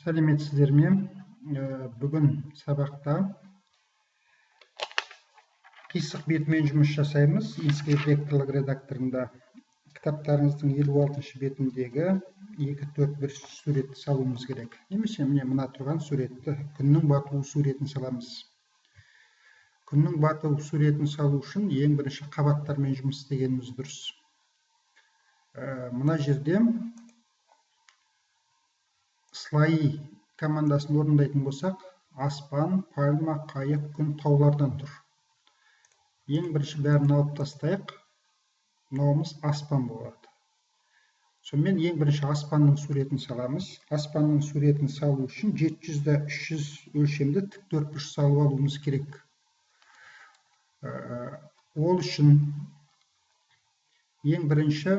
Сәлеметсіздер ме? Бүгін сабақта қисық бетімен жұмыс жасаймыз. Inkscape векторлық редакторында кітаптарыңыздың 56-шы бетіндегі 2-4-1 суретті салуымыз керек. Немесе мына тұрған суретті, күннің батуы суретін саламыз. Күннің батуы суретін салу үшін ең бірінші қабаттармен жұмыс істегеніміз дұрыс. Мына жерде слайы командасын орындайтын болсақ, аспан, пальма, қайық, күн, таулардан тұр. Ең бірінші бәрін алып тастайық. Мынауымыз аспан болады. Сонымен ең бірінші аспанның суретін саламыз. Аспанның суретін салу үшін 700-300 өлшемді тіктөртбұрыш салып алуымыз керек. Ол үшін ең бірінші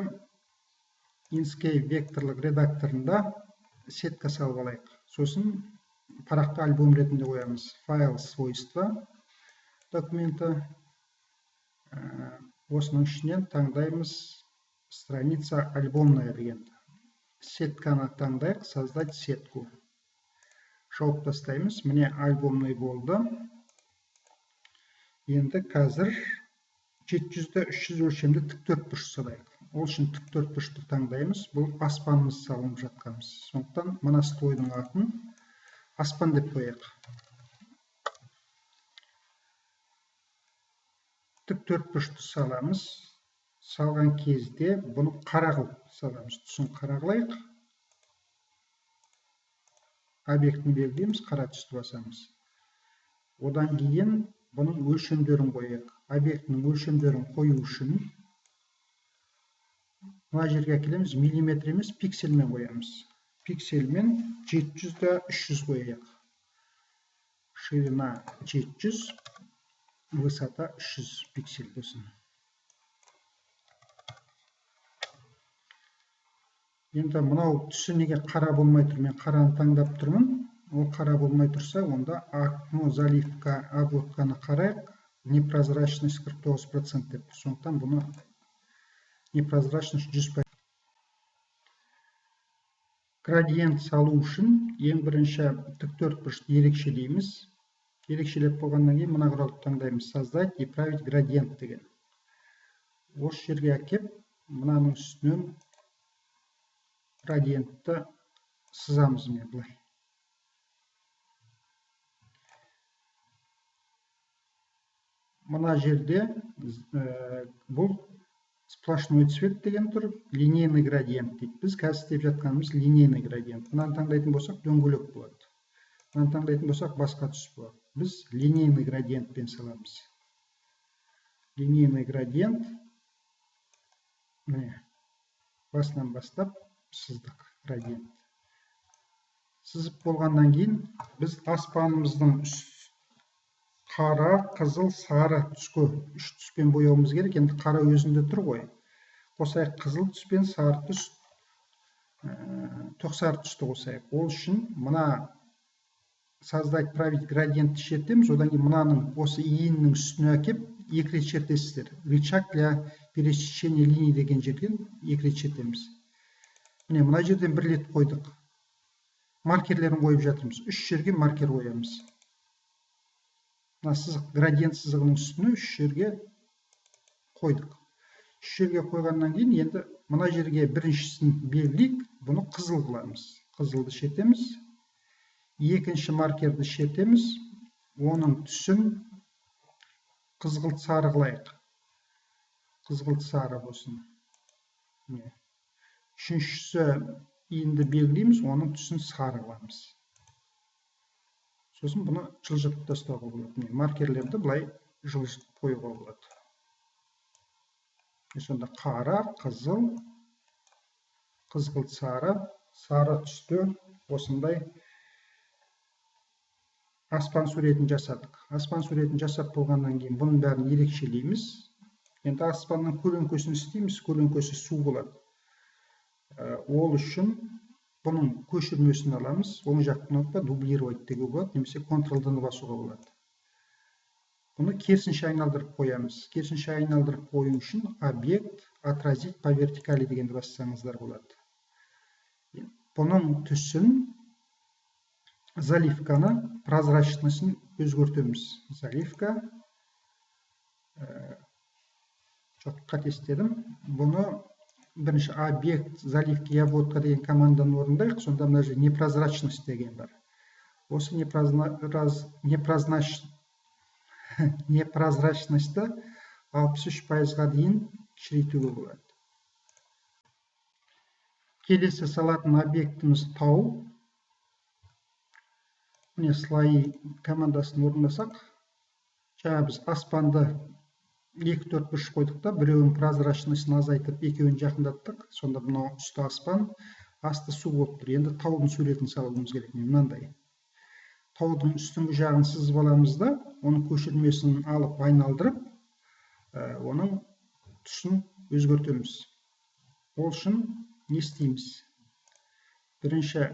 Inkscape векторлық редакторында сетка салып алайық. Сосын парақты альбом ретінде қоямыз. Файл свойства документі. Осының ішінен таңдаймыз страница альбомная дегенді. Сетканы таңдайық, создать сетку. Жауып тастаймыз. Міне альбомный болды. Енді қазір 700-300 өлшемді тіктөртбұрыш салайық. Ол үшін тіктөртбұрышты таңдаймыз. Бұл аспанымыз салынып жатқанымыз. Сондықтан мына слойдың атын аспан деп қояйық. Тіктөртбұрышты саламыз. Салған кезде бұны қара қылып саламыз. Түсін қара қылайық. Объектіні белгілейміз, қара түсті басамыз. Одан кейін бұның өлшемдерін қояйық. Объектінің өлшемдерін қою үшін мына жерге әкелеміз, миллиметр емес, пиксельмен қоямыз. Пиксельмен 700-300 қояйық. Ширина 700, высота 300 пиксель болсын. Енді мынау түсі неге қара болмай тұр? Мен қараны таңдап тұрмын. Ол қара болмай тұрса, онда заливка, обводканы қарайық. Непрозрачность 49% деп. Сондықтан бұны непрозрачность 100%. Градиент салу үшін ең бірінші тіктөртбұрышты ерекшелейміз. Ерекшелеп болғаннан кейін мына құралды таңдаймыз. Создать и править градиент деген. Осы жерге әкеп, мынаның үстінен градиентті сызамыз мен былай. Мына жерде бұл сплошной цвет деген тұр, линейный градиент дейді. Біз қазір істеп жатқанымыз линейный градиент. Мынаны таңдайтын болсақ, дөңгелек болады. Мынаны таңдайтын болсақ, басқа түс болады. Біз линейный градиентпен саламыз. Линейный градиент. Міне, басынан бастап сыздық градиент. Сызып болғаннан кейін біз аспанымыздың қара, қызыл, сары түске 3 түспен бояуымыз керек. Енді қара өзінде тұр ғой. Қосайық қызыл түспен сары түс, тоқсары түсті қосайық. Ол үшін мына создать править градиентті шертеміз. Одан кейін мынаның осы иіннің үстіне әкеп екі рет шертесіздер. Рычаг для пересечения линий деген жерден екі рет шертеміз. Міне мына жерден бір рет қойдық. Маркерлерін қойып жатырмыз. 3 жерге маркер қоямыз. Мына сызық, градиент сызығының үстіне 3 жерге қойдық. 3 жерге қойғаннан кейін енді мына жерге біріншісін белгілейік, бұны қызыл қыламыз. Қызылды шертеміз. Екінші маркерді шертеміз. Оның түсін қызғылт сары қылайық. Қызғылт сары болсын. Үшіншісі иінді белгілейміз, оның түсін сары қыламыз. Сосын бұны жылжытып тастауға болады. Маркерлерді былай жылжытып қоюға болады. Сонда қара, қызыл, қызғылт сары, сары түсті осындай аспан суретін жасадық. Аспан суретін жасап болғаннан кейін бұның бәрін ерекшелейміз. Енді аспанның көлеңкесін істейміз. Көлеңкесі су болады. Ол үшін бұның көшірмесін аламыз. Оң жақ кнопка дублировать деуге болады, немесе Ctrl-ды басуға болады. Бұны керісінше айналдырып қоямыз. Керісінше айналдырып қою үшін объект отразить по вертикали дегенді бассаңыздар болады. Бұның түсін заливканы прозрачнысын өзгертеміз. Заливка, жоқ, қателестедім. Бұны бірінші объект заливки яводка деген команданың орындайық, сонда мына жерде непрозрачность деген бар. Осы непрозрачностьті 63%-ға дейін кішірейтуге болады. Келесі салатын объектіміз тау. Міне слои командасын орындасақ, жаңа біз аспанды 2-4 бұрыш қойдық та, біреуінің прозрачностьін азайтып, екеуін жақындаттық. Сонда мынау үсті аспан, асты су болып тұр. Енді таудың суретін салуымыз керек. Мынандай. Таудың үстіңгі жағын сызып аламыз да, оның көшірмесін алып айналдырып, оның түсін өзгертеміз. Ол үшін не істейміз? Бірінші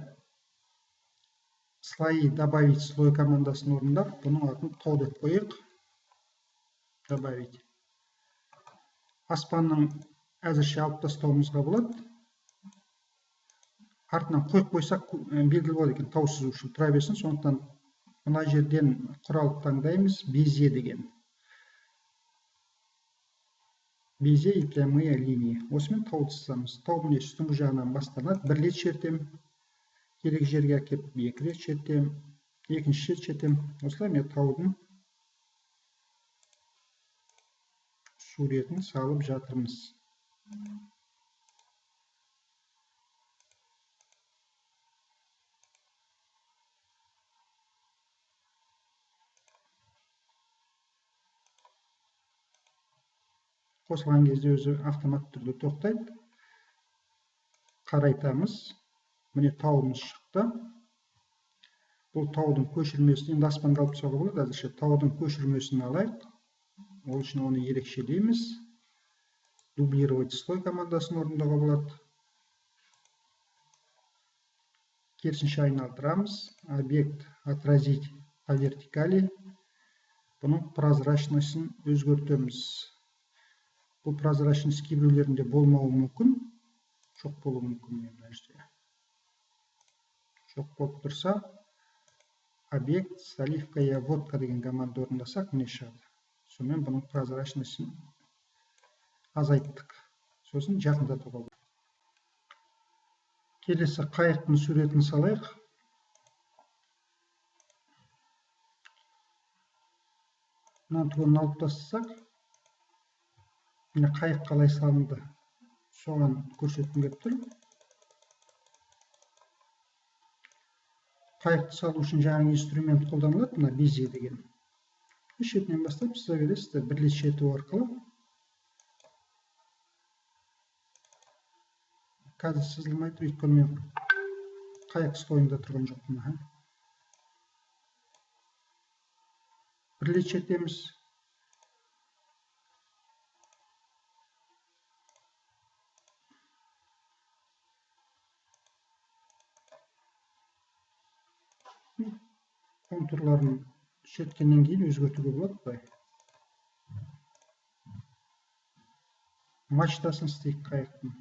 слои добавить слой командасын орындап, бұның атын тау деп қойық. Добавить. Аспанның әзірше алып тастауымызға болады. Артынан қойып қойсақ белгілі болады екен, тау сызу үшін тұра берсін. Сондықтан мына жерден құралды таңдаймыз, безе деген. Безе и прямые линии. Осымен тауды сызамыз. Тау міне үстіңгі жағынан басталады. Бір рет шертем, керек жерге әкеп, екі рет шертем, екінші рет шертем. Осылай мен таудың суретін салып жатырмыз. Қосылған кезде өзі автоматты түрде тоқтайды. Қарайтамыз. Міне тауымыз шықты. Бұл таудың көшірмесін, енді аспанды алып тастауға болады. Әзірше таудың көшірмесін алайық. Ол үшін оны ерекшелейміз. Дублировать слой командасын орындауға болады. Керісінше айналдырамыз. Объект отразить по вертикали. Бұның прозрачностьін өзгертеміз. Бұл прозрачность кейбіреулерінде болмауы мүмкін. Жоқ болуы мүмкін. Жоқ болып тұрса, объект заливка яводка деген команда орындасақ, міне шығады. Сонымен бұның прозрачностьін азайттық. Сосын жақындатуға болады. Келесі қайықтың суретін салайық. Мына түгін алып тастасақ, міне қайық қалай салынды, соған көрсеткім келіп тұр. Қайықты салу үшін жаңа инструмент қолданылады, мына безе деген. Шетінен бастап сыза бересіз, бір рет шерту арқылы. Қазір сызылмайды, өйткені мен қайық слойында тұрған жоқпын. Бір рет шертеміз. Контурларын шерткеннен кейін өзгертуге болады. Мачтасын істейік қайықтың.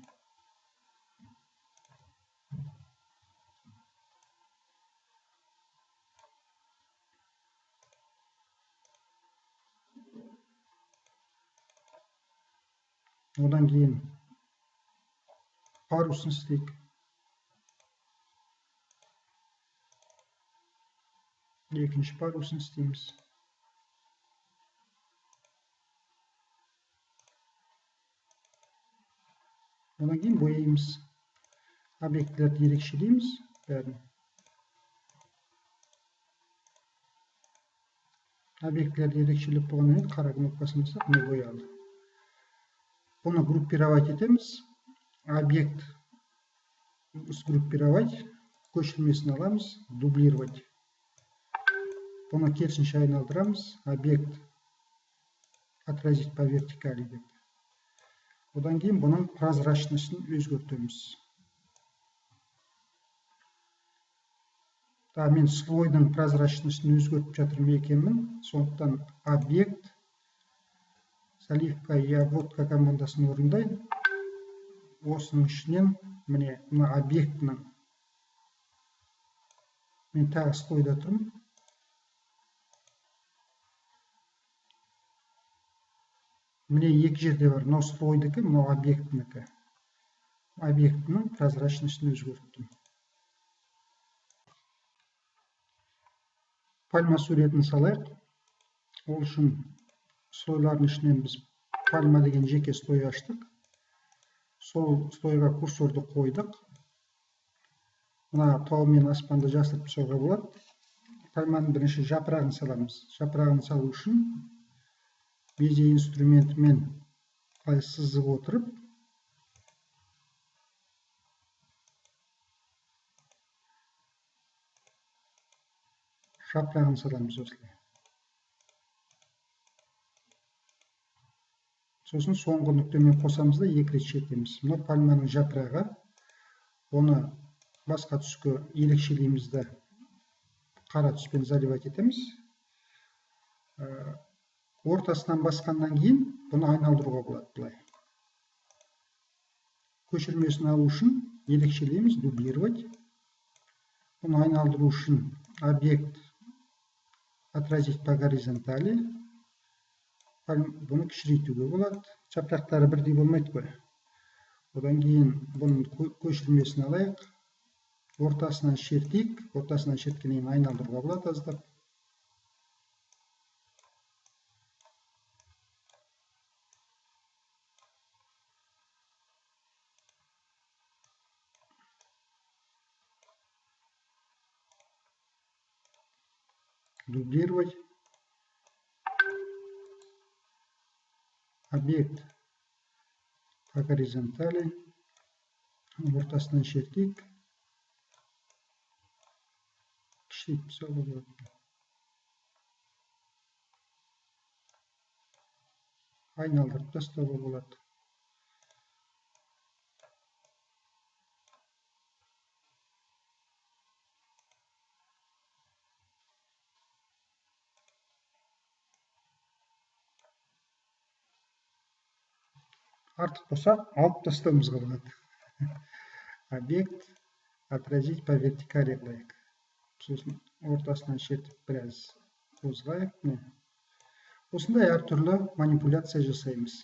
Одан кейін парусын істейік. Екінші парусын істейміз. Одан кейін бояймыз. Объектілерді ерекшелейміз. Бәрін. Объектілерді ерекшелеп болғаннан кейін қара кнопкасын бассақ, міне боялды. Бұны группировать етеміз. Объект группировать, көшірмесін аламыз, дублировать. Бұны керісінше айналдырамыз. Объект отразить по вертикали деп. Одан кейін бұның прозрачностьін өзгертеміз. Мен слойдың прозрачностьін өзгертіп жатырмын екенмін. Сондықтан объект заливка яводка командасын орындайын. Осының ішінен міне объектінің Мен тағы слойда тұрмын. Міне екі жерде бар. Мынау слойдікі, мынау объектінікі. Объектінің прозрачностін өзгерттім. Пальма суретін салайық. Ол үшін слойлардың ішінен біз пальма деген жеке слой аштық. Сол слойға курсорды қойдық. Мына тау мен аспанды жасырып тастауға болады. Пальманың бірінші жапырағын саламыз. Жапырағын салу үшін безе инструментімен сызып отырып, жапырағын саламыз осылай. Сосын соңғы нүктемен қосамыз да екі рет шертеміз. Мына пальманың жапырағы. Оны басқа түске ерекшелейміз де қара түспен заливать етеміз. Ортасынан басқаннан кейін бұны айналдыруға болады былай. Көшірмесін алу үшін ерекшелейміз, дублировать. Бұны айналдыру үшін объект отразить по горизонтали. Бұны кішірейтуге болады. Жапырақтары бірдей болмайды ғой. Одан кейін бұның көшірмесін алайық. Ортасынан шертейік. Ортасынан шерткеннен айналдыруға болады аздап. Дублировать. Объект по горизонтали. Ортасынан шертейік. Кішірейтіп тастауға болады. Айналдырып тастауға болады. Артық болса алып тастауымызға болады. Объект отразить по вертикали қылайық. Сосын ортасынан шертіп біраз қозғайық. Осындай әртүрлі манипуляция жасаймыз.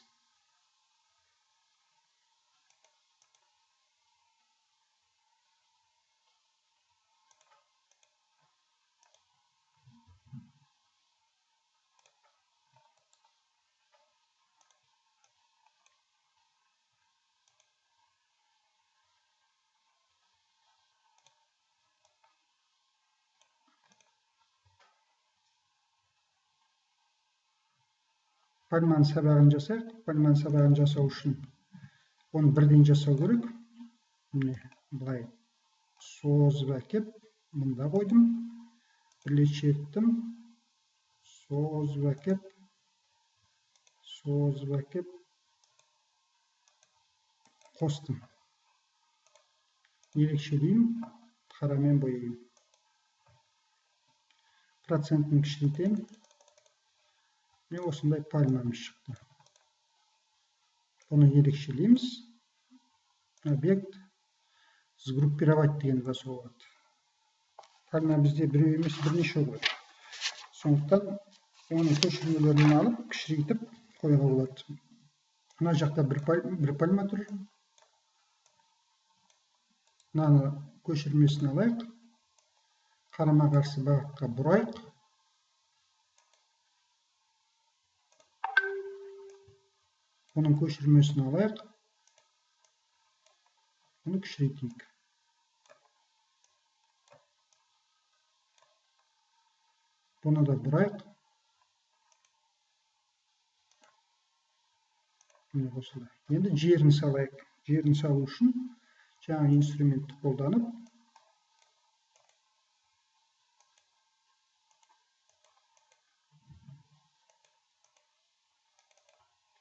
Пальманың сабағын жасайық. Пальманың сабағын жасау үшін оны бірден жасау керек. Міне былай созып әкеп, мұнда қойдым. Бірлет шерттім. Созып әкеп, қостым. Ерекшелеймін, қарамен бояймын. Процентін кішірейтемін. Мен осындай пальмамыз шықты. Бұны ерекшелейміз. Объект сгруппировать дегенді басуға болады. Пальма бізде біреу емес бірнеше ғой. Сондықтан оның көшірмелерін алып, кішірейтіп қоюға болады. Мына жақта бір пальма тұр. Мынаны көшірмесін алайық. Қарама қарсы бағытқа бұрайық. Оның көшірмесін алайық. Оны кішірейтейік. Бұны да бұрайық. Енді жерін салайық. Жерін салу үшін жаңа инструментті қолданып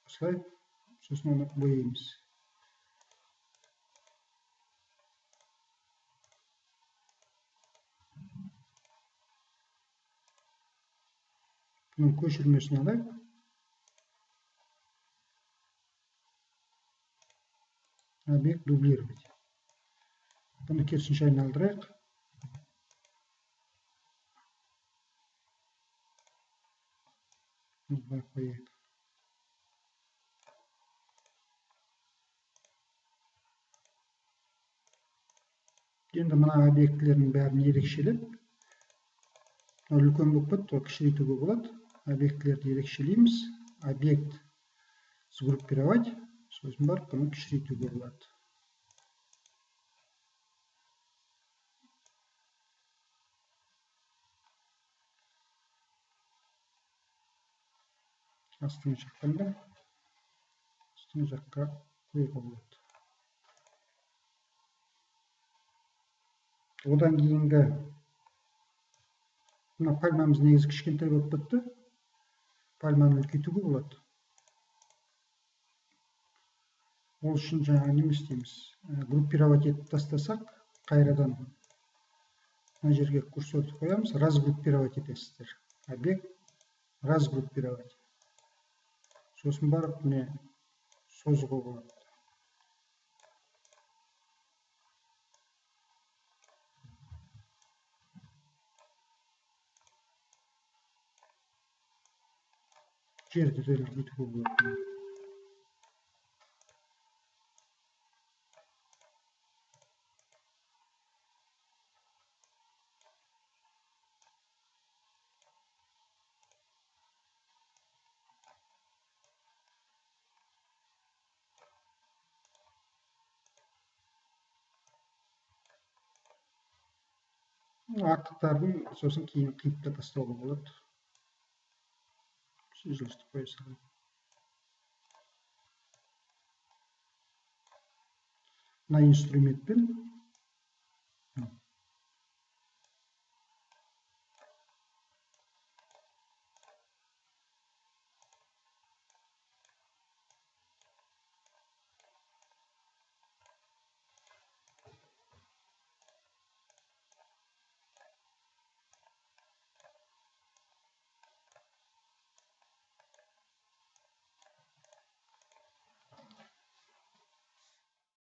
осылай сосын оны бояймыз. Бұның көшірмесін алайық. Объект дублировать. Бұны керісінше айналдырайық. Былай қояйық. Енді мына объектілердің бәрін ерекшелеп, үлкен болып кетті, кішірейтуге болады. Объектілерді ерекшелейміз. Объект сгруппировать, сосын барып бұны кішірейтуге болады. Астыңғы жақтан да астыңғы жаққа қоюға болады. Одан кейінгі мына пальмамыз негізі кішкентай болып кетті. Пальманы үлкейтуге болады. Ол үшін жаңа не істейміз? Группировать етіп тастасақ, қайрадан мына жерге курсорды қоямыз, разгруппировать етесіздер. Объект разгруппировать. Сосын барып міне созуға болады. Жерді де үлкейтуге болады. Артықтарын сосын кейін қиып та тастауға болады. Үзілісті қоя салайық. Мына инструментпен